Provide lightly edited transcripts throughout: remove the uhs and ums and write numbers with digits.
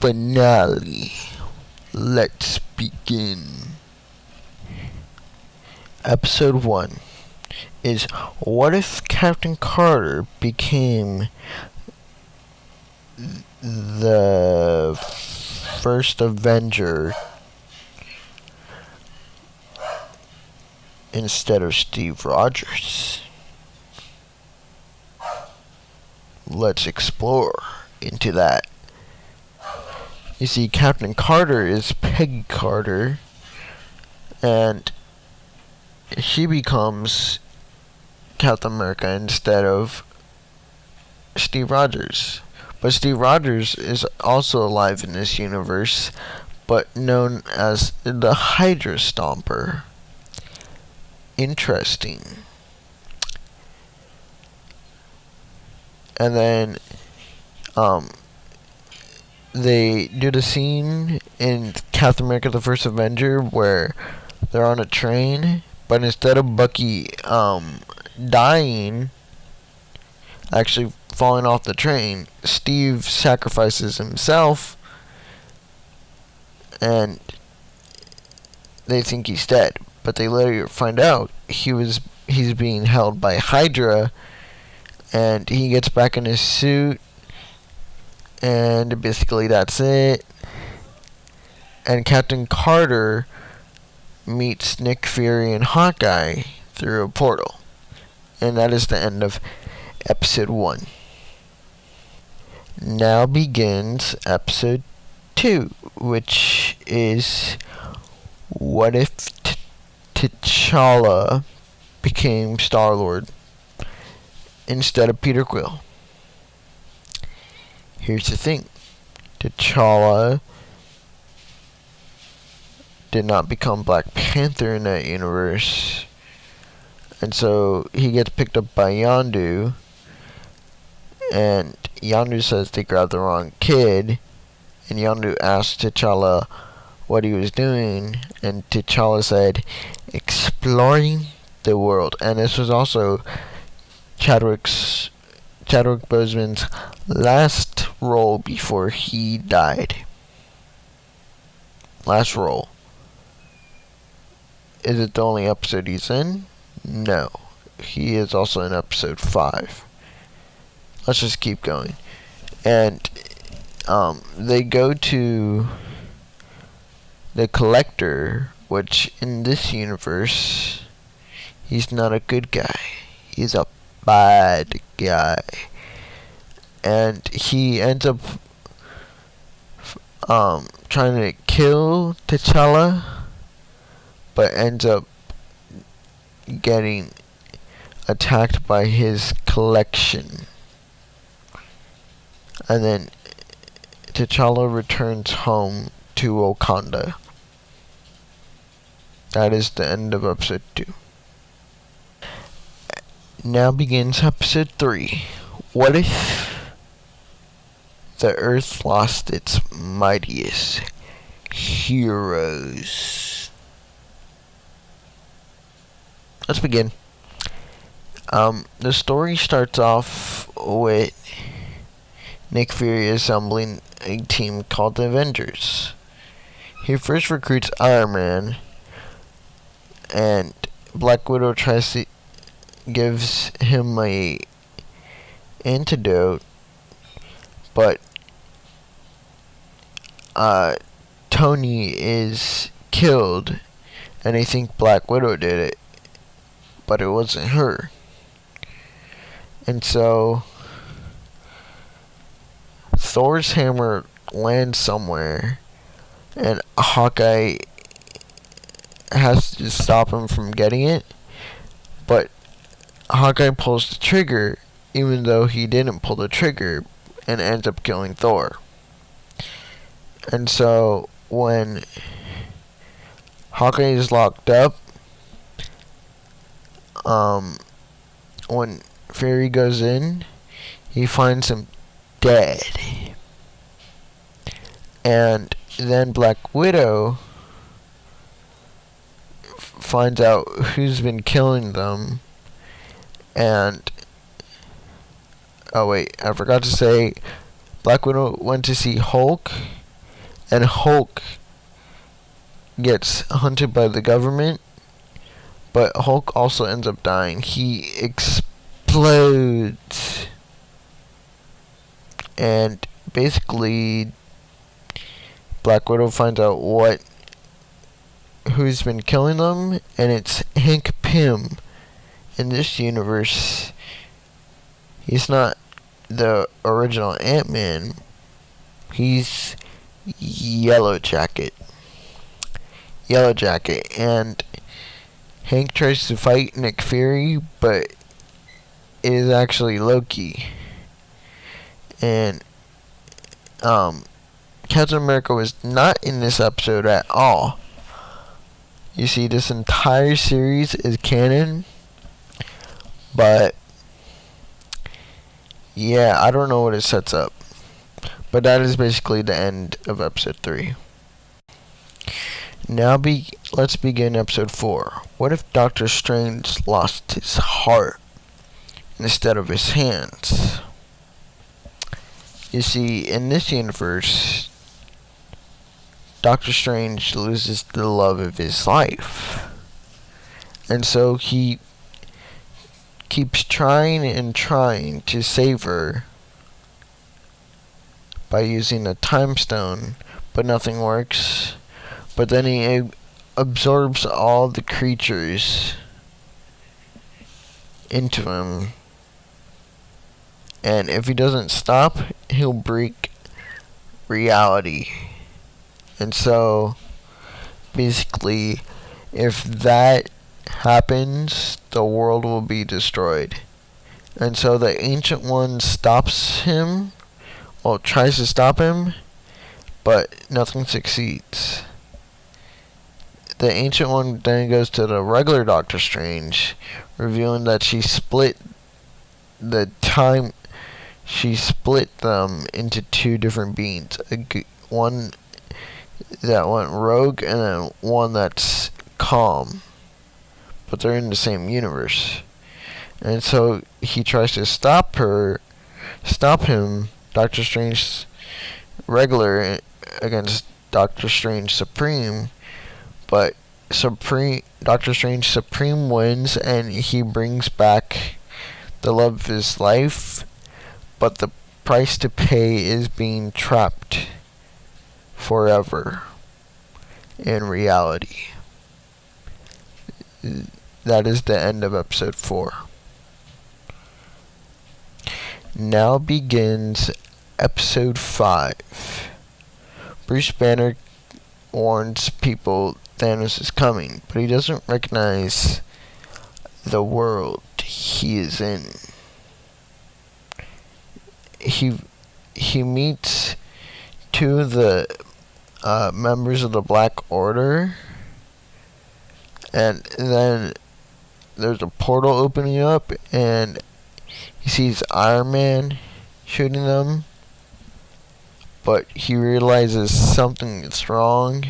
finale. Let's begin. Episode 1 is, what if Captain Carter became the first Avenger instead of Steve Rogers? Let's explore into that. You see, Captain Carter is Peggy Carter, and she becomes Captain America instead of Steve Rogers. But Steve Rogers is also alive in this universe, but known as the Hydra Stomper. Interesting. And then, they do the scene in Captain America the First Avenger where they're on a train, but instead of Bucky dying, actually falling off the train, Steve sacrifices himself, and they think he's dead, but they later find out he's being held by Hydra, and he gets back in his suit, and basically that's it. And Captain Carter meets Nick Fury and Hawkeye through a portal. And that is the end of episode 1. Now begins episode 2, which is, what if T'Challa became Star-Lord instead of Peter Quill? Here's the thing. T'Challa did not become Black Panther in that universe. And so he gets picked up by Yondu. And Yondu says they grabbed the wrong kid. And Yondu asked T'Challa what he was doing. And T'Challa said, exploring the world. And this was also Chadwick Boseman's last role before he died. Last role. Is it the only episode he's in? No. He is also in episode 5. Let's just keep going. And they go to the Collector, which in this universe, he's not a good guy. He's a bad guy. And he ends up trying to kill T'Challa, but ends up getting attacked by his collection. And then T'Challa returns home to Wakanda. That is the end of episode 2. Now begins episode 3. What if the Earth lost its mightiest heroes? Let's begin. The story starts off with Nick Fury assembling a team called the Avengers. He first recruits Iron Man, and Black Widow gives him a antidote, but Tony is killed, and they think Black Widow did it, but it wasn't her. And so Thor's hammer lands somewhere, and Hawkeye has to stop him from getting it, but Hawkeye pulls the trigger even though he didn't pull the trigger, and ends up killing Thor. And so when Hawkeye is locked up, when Fury goes in, he finds him dead. And then Black Widow finds out who's been killing them, and oh wait, I forgot to say, Black Widow went to see Hulk and Hulk gets hunted by the government, but Hulk also ends up dying. He explodes, and basically Black Widow finds out who's been killing them, and it's Hank Pym. In this universe, he's not the original Ant-Man. He's Yellow Jacket. And Hank tries to fight Nick Fury, but it is actually Loki. And Captain America was not in this episode at all. You see, this entire series is canon, but yeah, I don't know what it sets up. But that is basically the end of episode 3. Now let's begin episode 4. What if Doctor Strange lost his heart instead of his hands? You see, in this universe, Doctor Strange loses the love of his life. And so he keeps trying and trying to save her by using a time stone, but nothing works. But then he absorbs all the creatures into him. And if he doesn't stop, he'll break reality. And so, basically, if that happens, the world will be destroyed. And so the Ancient One stops him, well, tries to stop him, but nothing succeeds. The Ancient One then goes to the regular Doctor Strange, revealing that she split them into 2 different beings. One that went rogue, and then one that's calm. But they're in the same universe. And so he tries to stop him, Doctor Strange regular against Doctor Strange Supreme, but Doctor Strange Supreme wins, and he brings back the love of his life, but the price to pay is being trapped forever in reality. That is the end of episode 4. Now begins episode 5. Bruce Banner warns people Thanos is coming, but he doesn't recognize the world he is in. He meets 2 of the members of the Black Order, and then there's a portal opening up, and he sees Iron Man shooting them, but he realizes something is wrong,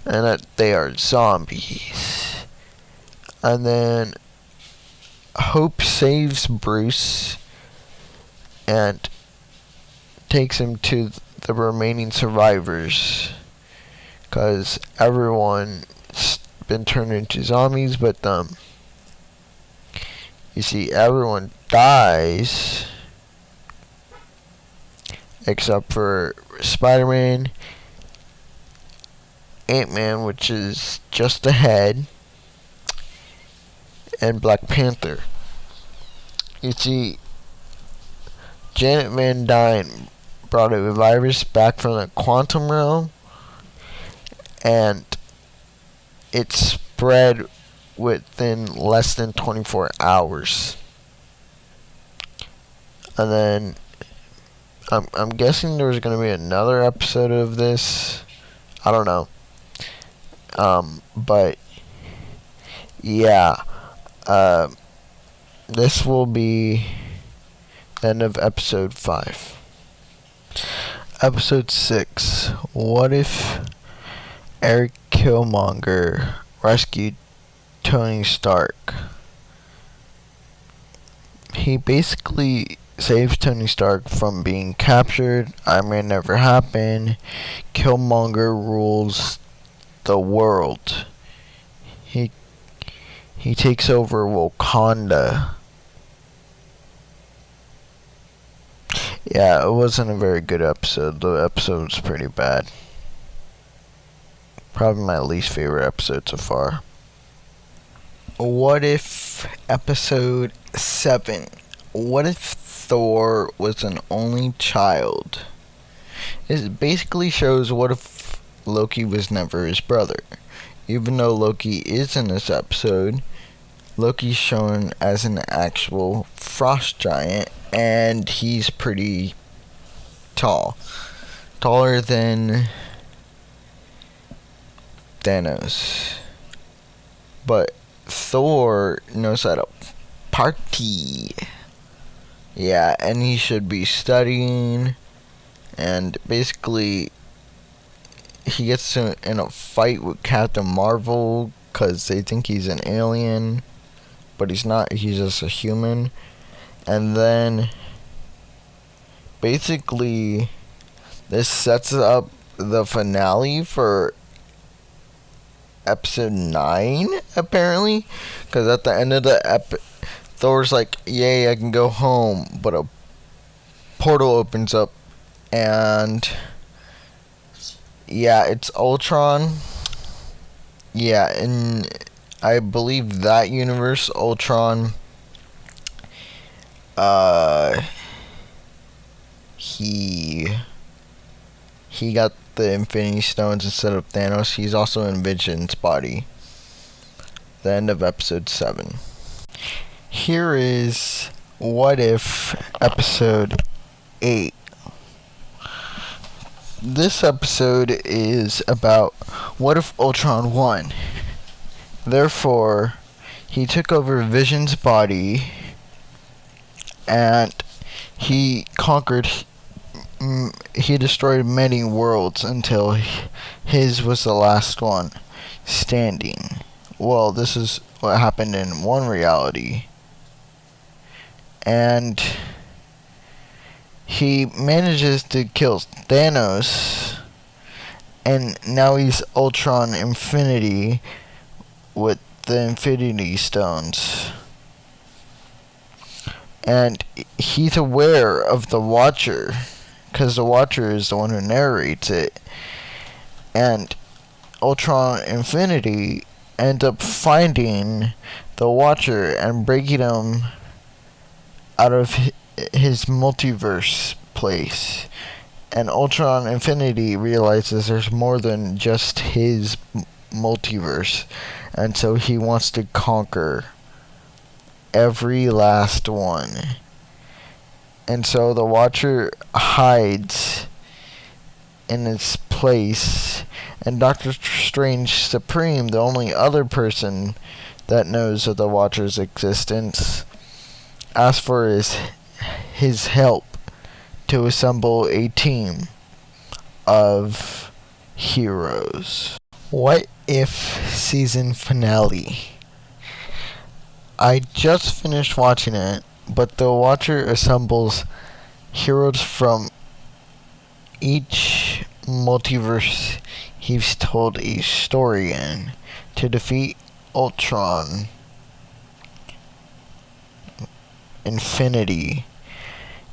and that they are zombies. And then Hope saves Bruce and takes him to the remaining survivors, because everyone's been turned into zombies but them. You see, everyone dies except for Spider-Man, Ant-Man, which is just ahead, and Black Panther. You see, Janet Van Dyne brought a virus back from the quantum realm, and it spread within less than 24 hours. And then I'm guessing there's going to be another episode of this. I don't know. But yeah, this will be the end of episode 5. Episode 6. What if Eric Killmonger rescued Tony Stark? He basically saves Tony Stark from being captured. Iron Man never happened. Killmonger rules the world. He takes over Wakanda. Yeah, it wasn't a very good episode. The episode was pretty bad. Probably my least favorite episode so far. What if episode 7? What if Thor was an only child? It basically shows what if Loki was never his brother. Even though Loki is in this episode, Loki's shown as an actual frost giant, and he's pretty tall. Taller than Thanos. But Thor knows how to party. Yeah, and he should be studying. And basically, he gets in a fight with Captain Marvel because they think he's an alien. But he's not, he's just a human. And then, basically, this sets up the finale for episode 9, apparently. Because at the end of the Thor's like, yay, I can go home. But a portal opens up. And, yeah, it's Ultron. Yeah, and I believe that universe, Ultron, he got the Infinity Stones instead of Thanos. He's also in Vision's body. The end of episode 7. Here is What If episode 8. This episode is about what if Ultron won. Therefore, he took over Vision's body and he conquered, he destroyed many worlds until his was the last one standing. Well, this is what happened in one reality. And he manages to kill Thanos, and now he's Ultron Infinity with the Infinity Stones. And he's aware of the Watcher, because the Watcher is the one who narrates it. And Ultron Infinity ends up finding the Watcher and breaking him out of his multiverse place. And Ultron Infinity realizes there's more than just his multiverse, and so he wants to conquer every last one. And so the Watcher hides in its place, and Doctor Strange Supreme, the only other person that knows of the Watcher's existence, asks for his help to assemble a team of heroes. What if season finale? I just finished watching it, but the Watcher assembles heroes from each multiverse he's told a story in to defeat Ultron Infinity.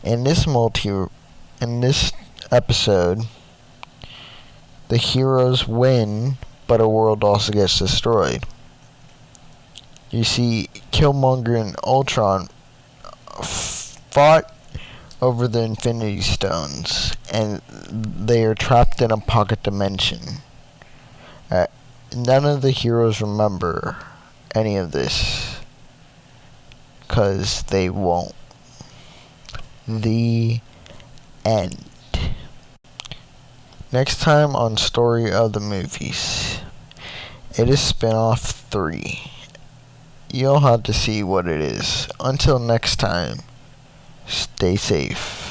In this episode, the heroes win, but a world also gets destroyed. You see, Killmonger and Ultron fought over the Infinity Stones, and they are trapped in a pocket dimension. None of the heroes remember any of this, because they won't. The end. Next time on Story of the Movies, it is spin-off 3. You'll have to see what it is. Until next time, stay safe.